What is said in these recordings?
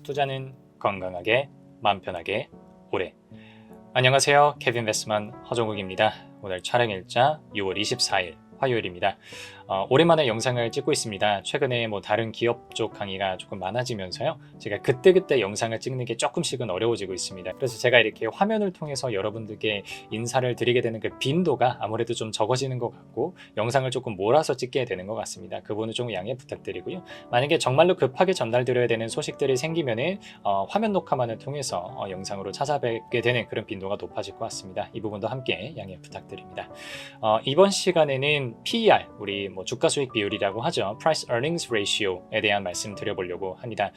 투자는 건강하게, 마음 편하게, 오래. 안녕하세요. 케빈 베스만 허종욱입니다. 오늘 촬영일자 6월 24일 화요일입니다. 오랜만에 영상을 찍고 있습니다. 최근에 다른 기업 쪽 강의가 조금 많아지면서요. 제가 그때그때 영상을 찍는 게 조금씩은 어려워지고 있습니다. 그래서 제가 이렇게 화면을 통해서 여러분들께 인사를 드리게 되는 그 빈도가 아무래도 좀 적어지는 것 같고 영상을 조금 몰아서 찍게 되는 것 같습니다. 그 부분은 좀 양해 부탁드리고요. 만약에 정말로 급하게 전달드려야 되는 소식들이 생기면은 화면 녹화만을 통해서 영상으로 찾아뵙게 되는 그런 빈도가 높아질 것 같습니다. 이 부분도 함께 양해 부탁드립니다. 이번 시간에는 PER, 우리 주가 수익 비율이라고 하죠. Price Earnings Ratio에 대한 말씀 드려보려고 합니다.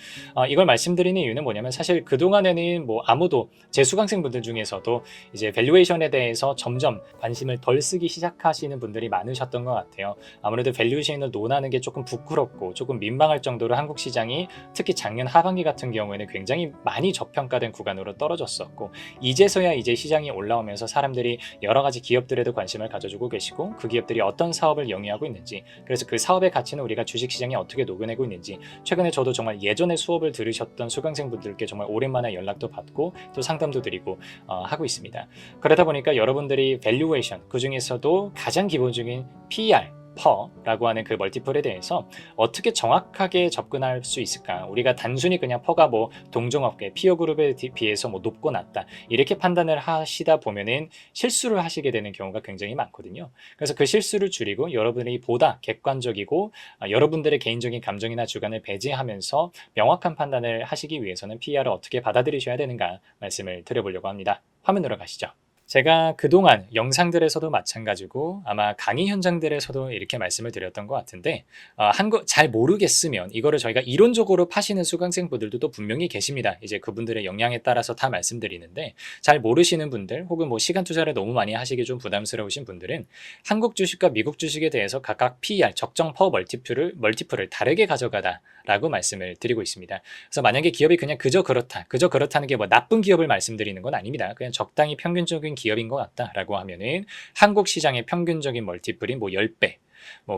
이걸 말씀드리는 이유는 뭐냐면 사실 그동안에는 아무도 제 수강생분들 중에서도 이제 밸류에이션에 대해서 점점 관심을 덜 쓰기 시작하시는 분들이 많으셨던 것 같아요. 아무래도 밸류에이션을 논하는 게 조금 부끄럽고 조금 민망할 정도로 한국 시장이 특히 작년 하반기 같은 경우에는 굉장히 많이 저평가된 구간으로 떨어졌었고 이제서야 이제 시장이 올라오면서 사람들이 여러 가지 기업들에도 관심을 가져주고 계시고 그 기업들이 어떤 사업을 영위하고 있는지 그래서 그 사업의 가치는 우리가 주식시장에 어떻게 녹여내고 있는지 최근에 저도 정말 예전에 수업을 들으셨던 수강생분들께 정말 오랜만에 연락도 받고 또 상담도 드리고 하고 있습니다. 그러다 보니까 여러분들이 밸류에이션 그 중에서도 가장 기본적인 PER 퍼라고 하는 그 멀티플에 대해서 어떻게 정확하게 접근할 수 있을까? 우리가 단순히 그냥 퍼가 동종업계 피어 그룹에 비해서 높고 낮다 이렇게 판단을 하시다 보면은 실수를 하시게 되는 경우가 굉장히 많거든요. 그래서 그 실수를 줄이고 여러분이 보다 객관적이고 여러분들의 개인적인 감정이나 주관을 배제하면서 명확한 판단을 하시기 위해서는 PER을 어떻게 받아들이셔야 되는가 말씀을 드려보려고 합니다. 화면으로 가시죠. 제가 그동안 영상들에서도 마찬가지고 아마 강의 현장들에서도 이렇게 말씀을 드렸던 것 같은데 한국 잘 모르겠으면 이거를 저희가 이론적으로 파시는 수강생분들도 또 분명히 계십니다. 이제 그분들의 역량에 따라서 다 말씀드리는데 잘 모르시는 분들 혹은 시간 투자를 너무 많이 하시기 좀 부담스러우신 분들은 한국 주식과 미국 주식에 대해서 각각 PER 적정 퍼 멀티플을 다르게 가져가다 라고 말씀을 드리고 있습니다. 그래서 만약에 기업이 그냥 그저 그렇다는 게 나쁜 기업을 말씀드리는 건 아닙니다. 그냥 적당히 평균적인 기업인 것 같다라고 하면은 한국 시장의 평균적인 멀티플이 10배,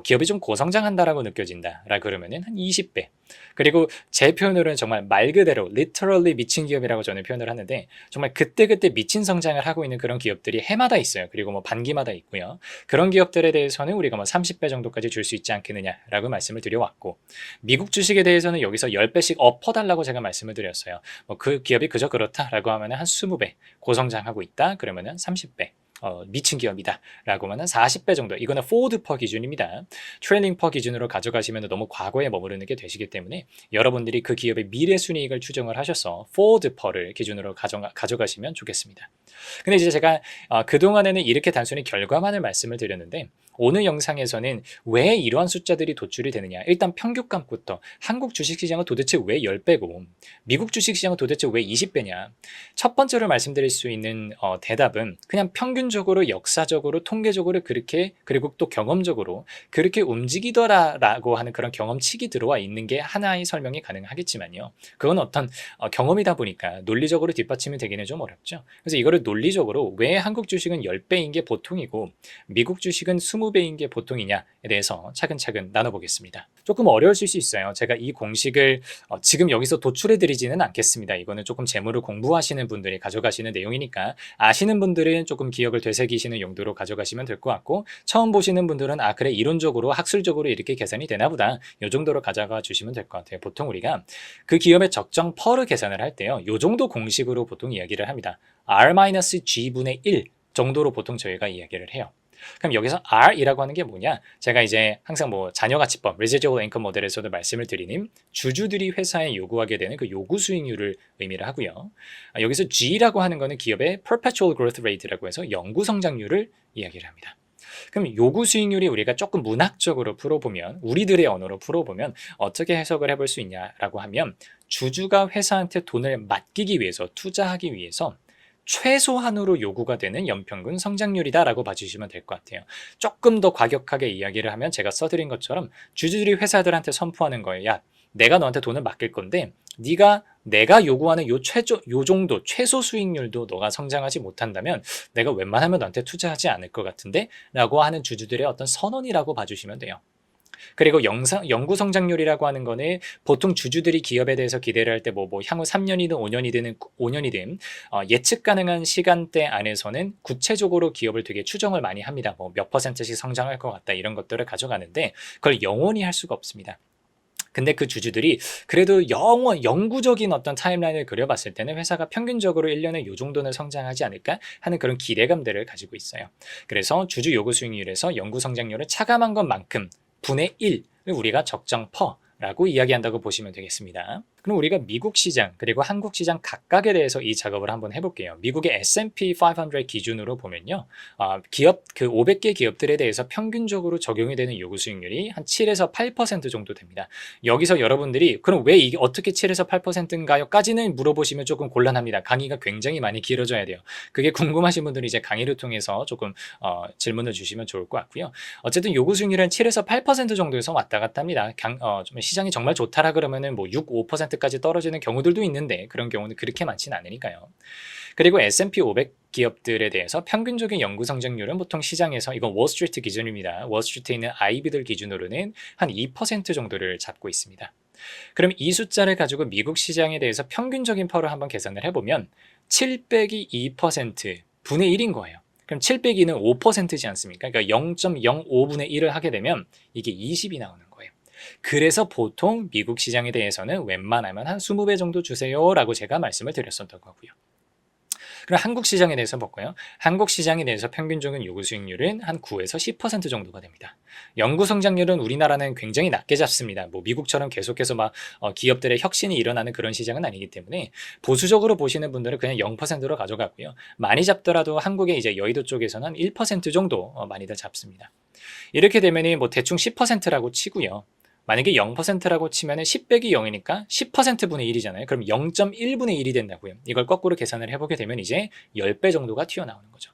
기업이 좀 고성장한다라고 느껴진다라 그러면은 한 20배. 그리고 제 표현으로는 정말 말 그대로 literally 미친 기업이라고 저는 표현을 하는데 정말 그때그때 미친 성장을 하고 있는 그런 기업들이 해마다 있어요. 그리고 반기마다 있고요. 그런 기업들에 대해서는 우리가 30배 정도까지 줄 수 있지 않겠느냐라고 말씀을 드려왔고 미국 주식에 대해서는 여기서 10배씩 엎어달라고 제가 말씀을 드렸어요. 그 기업이 그저 그렇다라고 하면 한 20배 고성장하고 있다 그러면은 30배. 미친 기업이다 라고 하면 40배 정도, 이거는 포워드 퍼 기준입니다. 트레일링 퍼 기준으로 가져가시면 너무 과거에 머무르는 게 되시기 때문에 여러분들이 그 기업의 미래 순이익을 추정을 하셔서 포워드 퍼를 기준으로 가져가시면 좋겠습니다. 근데 이제 제가 그동안에는 이렇게 단순히 결과만을 말씀을 드렸는데 오늘 영상에서는 왜 이러한 숫자들이 도출이 되느냐, 일단 평균값부터 한국 주식시장은 도대체 왜 10배고 미국 주식시장은 도대체 왜 20배냐. 첫 번째로 말씀드릴 수 있는 대답은 그냥 평균적으로 역사적으로 통계적으로 그렇게 그리고 또 경험적으로 그렇게 움직이더라라고 하는 그런 경험칙이 들어와 있는 게 하나의 설명이 가능하겠지만요. 그건 어떤 경험이다 보니까 논리적으로 뒷받침이 되기는 좀 어렵죠. 그래서 이거를 논리적으로 왜 한국 주식은 10배인 게 보통이고 미국 주식은 20배인 게 보통이냐에 대해서 차근차근 나눠보겠습니다. 조금 어려우실 수 있어요. 제가 이 공식을 지금 여기서 도출해 드리지는 않겠습니다. 이거는 조금 재무를 공부하시는 분들이 가져가시는 내용이니까 아시는 분들은 조금 기억을 되새기시는 용도로 가져가시면 될 것 같고 처음 보시는 분들은 그래 이론적으로 학술적으로 이렇게 계산이 되나 보다 이 정도로 가져가 주시면 될 것 같아요. 보통 우리가 그 기업의 적정 퍼를 계산을 할 때요. 이 정도 공식으로 보통 이야기를 합니다. R-G분의 1 정도로 보통 저희가 이야기를 해요. 그럼 여기서 R이라고 하는 게 뭐냐? 제가 이제 항상 자녀가치법, Residual Income 모델에서도 말씀을 드리는 주주들이 회사에 요구하게 되는 그 요구 수익률을 의미를 하고요. 여기서 G라고 하는 거는 기업의 Perpetual Growth Rate라고 해서 영구 성장률을 이야기를 합니다. 그럼 요구 수익률이 우리가 조금 문학적으로 풀어보면 우리들의 언어로 풀어보면 어떻게 해석을 해볼 수 있냐라고 하면 주주가 회사한테 돈을 맡기기 위해서 투자하기 위해서 최소한으로 요구가 되는 연평균 성장률이다라고 봐주시면 될 것 같아요. 조금 더 과격하게 이야기를 하면 제가 써드린 것처럼 주주들이 회사들한테 선포하는 거예요. 야, 내가 너한테 돈을 맡길 건데 내가 요구하는 요 정도 최소 수익률도 너가 성장하지 못한다면 내가 웬만하면 너한테 투자하지 않을 것 같은데 라고 하는 주주들의 어떤 선언이라고 봐주시면 돼요. 그리고 연구 성장률이라고 하는 거는 보통 주주들이 기업에 대해서 기대를 할 때 뭐 향후 3년이든 5년이든 예측 가능한 시간대 안에서는 구체적으로 기업을 되게 추정을 많이 합니다. 뭐 몇 %씩 성장할 것 같다 이런 것들을 가져가는데 그걸 영원히 할 수가 없습니다. 근데 그 주주들이 그래도 영구적인 어떤 타임라인을 그려봤을 때는 회사가 평균적으로 1년에 요 정도는 성장하지 않을까 하는 그런 기대감들을 가지고 있어요. 그래서 주주 요구 수익률에서 연구 성장률을 차감한 것만큼 분의 1을 우리가 적정 퍼라고 이야기한다고 보시면 되겠습니다. 그럼 우리가 미국 시장 그리고 한국 시장 각각에 대해서 이 작업을 한번 해볼게요. 미국의 S&P 500 기준으로 보면요, 기업 그 500개 기업들에 대해서 평균적으로 적용이 되는 요구 수익률이 한 7에서 8% 정도 됩니다. 여기서 여러분들이 그럼 왜 이게 어떻게 7에서 8%인가요?까지는 물어보시면 조금 곤란합니다. 강의가 굉장히 많이 길어져야 돼요. 그게 궁금하신 분들은 이제 강의를 통해서 조금 질문을 주시면 좋을 것 같고요. 어쨌든 요구 수익률은 7에서 8% 정도에서 왔다 갔다 합니다. 좀 시장이 정말 좋다라 그러면은 뭐 6, 5%까지 떨어지는 경우들도 있는데 그런 경우는 그렇게 많지는 않으니까요. 그리고 S&P 500 기업들에 대해서 평균적인 연구 성장률은 보통 시장에서 이건 월스트리트 기준입니다. 월스트리트에 있는 IB들 기준으로는 한 2% 정도를 잡고 있습니다. 그럼 이 숫자를 가지고 미국 시장에 대해서 평균적인 퍼를 한번 계산을 해보면 7 빼기 2% 분의 1인 거예요. 그럼 7 빼기는 5%지 않습니까? 그러니까 0.05분의 1을 하게 되면 이게 20이 나오는 거예요. 그래서 보통 미국 시장에 대해서는 웬만하면 한 20배 정도 주세요 라고 제가 말씀을 드렸었던 거고요. 그럼 한국 시장에 대해서 볼까요? 한국 시장에 대해서 평균적인 요구 수익률은 한 9에서 10% 정도가 됩니다. 연구 성장률은 우리나라는 굉장히 낮게 잡습니다. 뭐 미국처럼 계속해서 막 기업들의 혁신이 일어나는 그런 시장은 아니기 때문에 보수적으로 보시는 분들은 그냥 0%로 가져가고요. 많이 잡더라도 한국의 이제 여의도 쪽에서는 1% 정도 많이들 잡습니다. 이렇게 되면은 뭐 대충 10%라고 치고요. 만약에 0%라고 치면은 10 빼기 0이니까 10%분의 1이잖아요. 그럼 0.1분의 1이 된다고요. 이걸 거꾸로 계산을 해보게 되면 이제 10배 정도가 튀어나오는 거죠.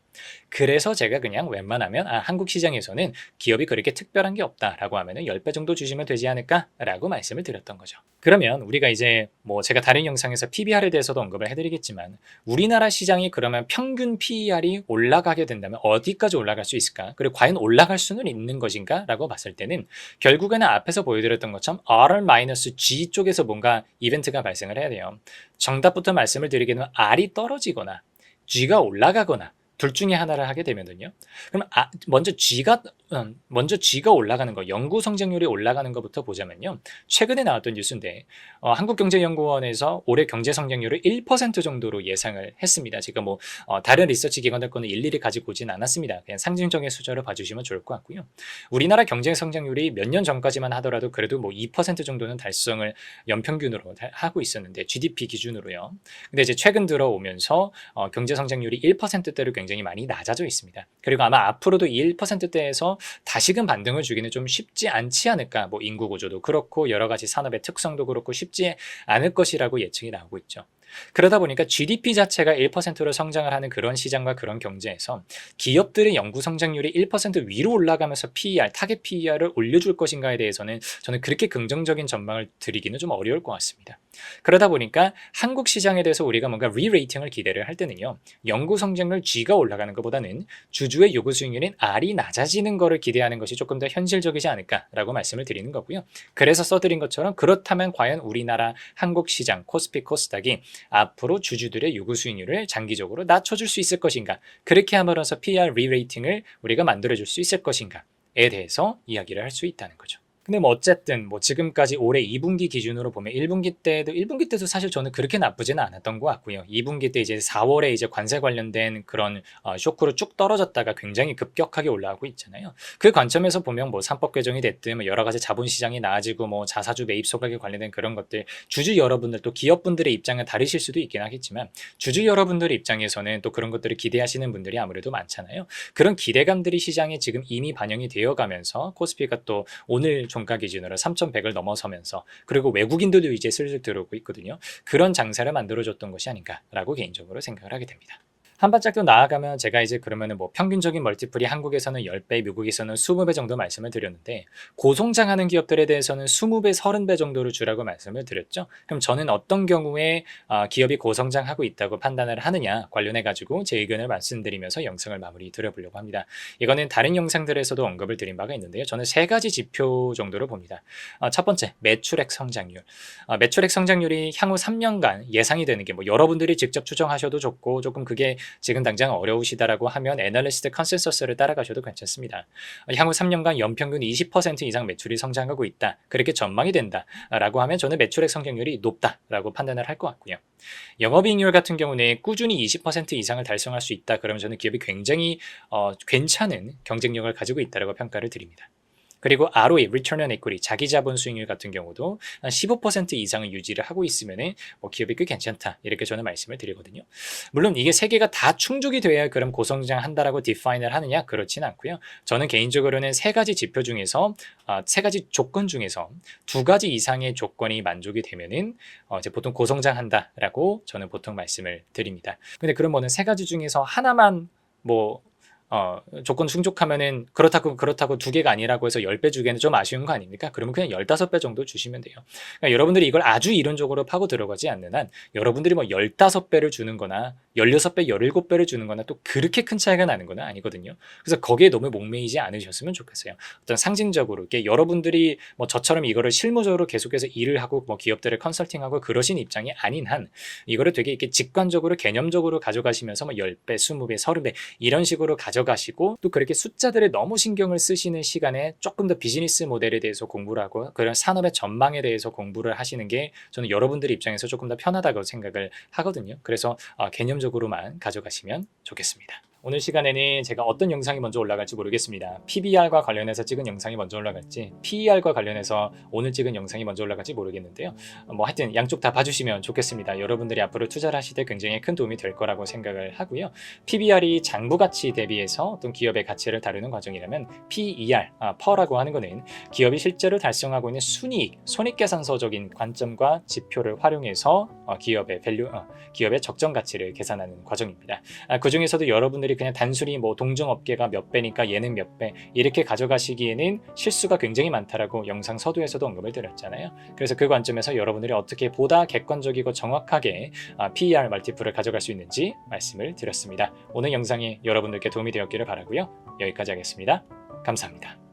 그래서 제가 그냥 웬만하면 한국 시장에서는 기업이 그렇게 특별한 게 없다라고 하면은 10배 정도 주시면 되지 않을까라고 말씀을 드렸던 거죠. 그러면 우리가 이제 뭐 제가 다른 영상에서 PBR에 대해서도 언급을 해드리겠지만 우리나라 시장이 그러면 평균 PER이 올라가게 된다면 어디까지 올라갈 수 있을까? 그리고 과연 올라갈 수는 있는 것인가? 라고 봤을 때는 결국에는 앞에서 보여드렸던 것처럼 R-G 쪽에서 뭔가 이벤트가 발생을 해야 돼요. 정답부터 말씀을 드리게 되면 R이 떨어지거나 G가 올라가거나 둘 중에 하나를 하게 되면은요. 그럼 먼저 G가 올라가는 거, 연구 성장률이 올라가는 것부터 보자면요. 최근에 나왔던 뉴스인데 한국경제연구원에서 올해 경제 성장률을 1% 정도로 예상을 했습니다. 제가 뭐 다른 리서치 기관들 거는 일일이 가지고 오진 않았습니다. 그냥 상징적인 숫자를 봐주시면 좋을 것 같고요. 우리나라 경제 성장률이 몇 년 전까지만 하더라도 그래도 뭐 2% 정도는 달성을 연평균으로 하고 있었는데 GDP 기준으로요. 근데 이제 최근 들어오면서 경제 성장률이 1%대로 굉장히 많이 낮아져 있습니다. 그리고 아마 앞으로도 이 1%대에서 다시금 반등을 주기는 좀 쉽지 않지 않을까. 뭐 인구 구조도 그렇고 여러 가지 산업의 특성도 그렇고 쉽지 않을 것이라고 예측이 나오고 있죠. 그러다 보니까 GDP 자체가 1%로 성장을 하는 그런 시장과 그런 경제에서 기업들의 연구 성장률이 1% 위로 올라가면서 PER, 타겟 PER을 올려줄 것인가에 대해서는 저는 그렇게 긍정적인 전망을 드리기는 좀 어려울 것 같습니다. 그러다 보니까 한국 시장에 대해서 우리가 뭔가 리레이팅을 기대를 할 때는요. 연구 성장률 G가 올라가는 것보다는 주주의 요구 수익률인 R이 낮아지는 것을 기대하는 것이 조금 더 현실적이지 않을까라고 말씀을 드리는 거고요. 그래서 써드린 것처럼 그렇다면 과연 우리나라 한국 시장 코스피 코스닥이 앞으로 주주들의 요구 수익률을 장기적으로 낮춰줄 수 있을 것인가, 그렇게 함으로써 PER 리레이팅을 우리가 만들어줄 수 있을 것인가에 대해서 이야기를 할 수 있다는 거죠. 근데 뭐 어쨌든 뭐 지금까지 올해 2분기 기준으로 보면 1분기 때도 사실 저는 그렇게 나쁘지는 않았던 것 같고요. 2분기 때 이제 4월에 이제 관세 관련된 그런 쇼크로 쭉 떨어졌다가 굉장히 급격하게 올라가고 있잖아요. 그 관점에서 보면 뭐 3법 개정이 됐든 뭐 여러 가지 자본 시장이 나아지고 뭐 자사주 매입 소각에 관련된 그런 것들, 주주 여러분들 또 기업분들의 입장은 다르실 수도 있긴 하겠지만 주주 여러분들의 입장에서는 또 그런 것들을 기대하시는 분들이 아무래도 많잖아요. 그런 기대감들이 시장에 지금 이미 반영이 되어 가면서 코스피가 또 오늘 종가 기준으로 3,100을 넘어서면서, 그리고 외국인들도 이제 슬슬 들어오고 있거든요. 그런 장사를 만들어줬던 것이 아닌가라고 개인적으로 생각을 하게 됩니다. 한 발짝 더 나아가면 제가 이제 그러면은 뭐 평균적인 멀티플이 한국에서는 10배, 미국에서는 20배 정도 말씀을 드렸는데 고성장하는 기업들에 대해서는 20배, 30배 정도를 주라고 말씀을 드렸죠. 그럼 저는 어떤 경우에 기업이 고성장하고 있다고 판단을 하느냐 관련해 가지고 제 의견을 말씀드리면서 영상을 마무리 드려보려고 합니다. 이거는 다른 영상들에서도 언급을 드린 바가 있는데요. 저는 세 가지 지표 정도로 봅니다. 첫 번째, 매출액 성장률. 매출액 성장률이 향후 3년간 예상이 되는 게 뭐 여러분들이 직접 추정하셔도 좋고 조금 그게 지금 당장 어려우시다라고 하면 애널리스트 컨센서스를 따라가셔도 괜찮습니다. 향후 3년간 연평균 20% 이상 매출이 성장하고 있다. 그렇게 전망이 된다라고 하면 저는 매출액 성장률이 높다라고 판단을 할 것 같고요. 영업이익률 같은 경우는 꾸준히 20% 이상을 달성할 수 있다. 그러면 저는 기업이 굉장히 괜찮은 경쟁력을 가지고 있다고 평가를 드립니다. 그리고 ROE, Return on Equity, 자기 자본 수익률 같은 경우도 한 15% 이상을 유지를 하고 있으면 뭐 기업이 꽤 괜찮다. 이렇게 저는 말씀을 드리거든요. 물론 이게 세 개가 다 충족이 돼야 그럼 고성장한다라고 디파인을 하느냐? 그렇지는 않고요. 저는 개인적으로는 세 가지 지표 중에서 세 가지 조건 중에서 두 가지 이상의 조건이 만족이 되면은 이제 보통 고성장한다라고 저는 보통 말씀을 드립니다. 근데 그럼 뭐는 세 가지 중에서 하나만 뭐 조건 충족하면은 그렇다고 두 개가 아니라고 해서 10배 주기에는 좀 아쉬운 거 아닙니까? 그러면 그냥 15배 정도 주시면 돼요. 그러니까 여러분들이 이걸 아주 이론적으로 파고 들어가지 않는 한 여러분들이 뭐 15배를 주는 거나 16배, 17배를 주는 거나 또 그렇게 큰 차이가 나는 건 아니거든요. 그래서 거기에 너무 목매이지 않으셨으면 좋겠어요. 어떤 상징적으로 이게 여러분들이 뭐 저처럼 이거를 실무적으로 계속해서 일을 하고 뭐 기업들을 컨설팅하고 그러신 입장이 아닌 한 이거를 되게 이렇게 직관적으로 개념적으로 가져가시면서 뭐 10배, 20배, 30배 이런 식으로 가져가시고 또 그렇게 숫자들에 너무 신경을 쓰시는 시간에 조금 더 비즈니스 모델에 대해서 공부를 하고 그런 산업의 전망에 대해서 공부를 하시는 게 저는 여러분들 입장에서 조금 더 편하다고 생각을 하거든요. 그래서 개념적으로만 가져가시면 좋겠습니다. 오늘 시간에는 제가 어떤 영상이 먼저 올라갈지 모르겠습니다. PBR과 관련해서 찍은 영상이 먼저 올라갈지 PER과 관련해서 오늘 찍은 영상이 먼저 올라갈지 모르겠는데요. 뭐 하여튼 양쪽 다 봐주시면 좋겠습니다. 여러분들이 앞으로 투자를 하실 때 굉장히 큰 도움이 될 거라고 생각을 하고요. PBR이 장부가치 대비해서 어떤 기업의 가치를 다루는 과정이라면 PER, PER라고 하는 거는 기업이 실제로 달성하고 있는 순이익, 손익계산서적인 관점과 지표를 활용해서 기업의 밸류, 기업의 적정 가치를 계산하는 과정입니다. 그 중에서도 여러분들이 그냥 단순히 뭐 동종업계가 몇 배니까 얘는 몇 배 이렇게 가져가시기에는 실수가 굉장히 많다라고 영상 서두에서도 언급을 드렸잖아요. 그래서 그 관점에서 여러분들이 어떻게 보다 객관적이고 정확하게 PER 멀티플을 가져갈 수 있는지 말씀을 드렸습니다. 오늘 영상이 여러분들께 도움이 되었기를 바라고요. 여기까지 하겠습니다. 감사합니다.